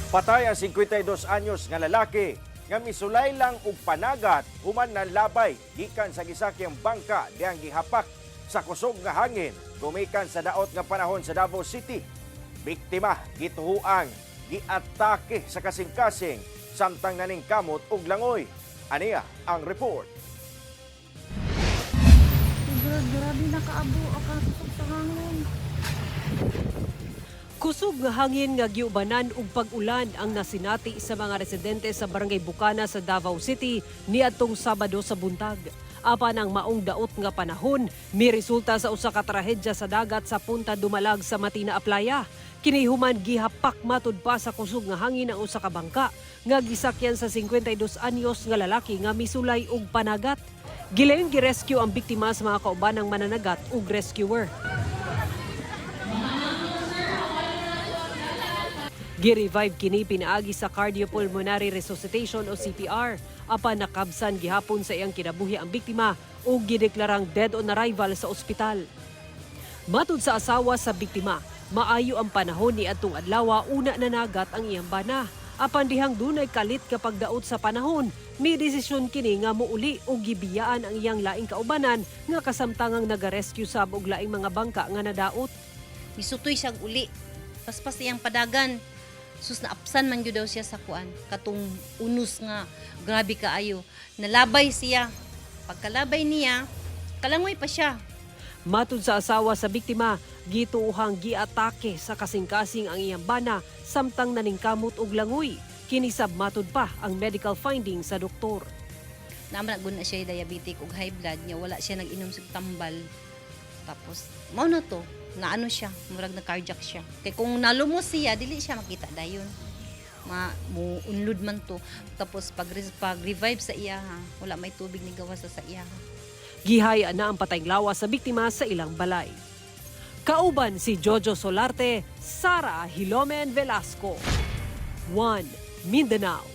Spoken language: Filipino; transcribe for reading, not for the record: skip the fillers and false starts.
Patay ang 52 anyos nga lalaki nga misulay lang og panagat human na labay gikan sa gisakyang bangka diyang gihapak sa kusog nga hangin gumikan sa daot nga panahon sa Davao City. Biktima gituhuang giatake sa kasing-kasing samtang naning kamot og langoy. Aniya ang report. Grabe na kaabo akatusok sa hangin. Kusog nga hangin nga giubanan ug pag-ulan ang nasinati sa mga residente sa Barangay Bukana sa Davao City niadtong Sabado sa buntag. Apan ang maong daot nga panahon, may resulta sa usa ka trahedya sa dagat sa Punta Dumalag sa Matina Aplaya. Kinihuman gihapak matud pa sa kusog nga hangin ang usa ka bangka nga gisakyan sa 52 anyos nga lalaki nga misulay og panagat. Gilayon gi-rescue ang biktima sa mga kaubanang mananagat ug rescuer. Gi-revive kini pinaagi sa cardiopulmonary resuscitation o CPR. Apan nakabsan gihapon sa iyang kinabuhi ang biktima ug gideklarang dead on arrival sa ospital. Matud sa asawa sa biktima, maayo ang panahon ni adtong adlaw una nanagat ang iyang bana. Apan dihang dunay kalit kapag daot sa panahon, may desisyon kini nga muuli og gibiyaan ang iyang laing kaubanan nga kasamtangang nagarescue sab og laing mga bangka nga nadaot. Misutoy siyang uli. Paspas iyang padagan. Sus naapsan man gyud daw siya sa kuan. Katong unos nga grabe kaayo. Nalabay siya. Pagkalabay niya, kalangoy pa siya. Matud sa asawa sa biktima, gituuhang giatake sa kasing-kasing ang iyang bana samtang naningkamot og langoy. Kinisab matud pa ang medical findings sa doktor. Naman na siya diabetic ug high blood niya, wala siya nag-inom sig tambal. Tapos mao na to, naano siya, murag na cardiac siya. Kay kung nalumos siya, dili siya makita dayon. Unlod man to. Tapos pag revive sa iya, wala may tubig ni gawas sa iya. Gihaya na ang patayng lawas sa biktima sa ilang balay. Kauban si Jojo Solarte, Sara Hilomen Velasco. 1 Mindanao.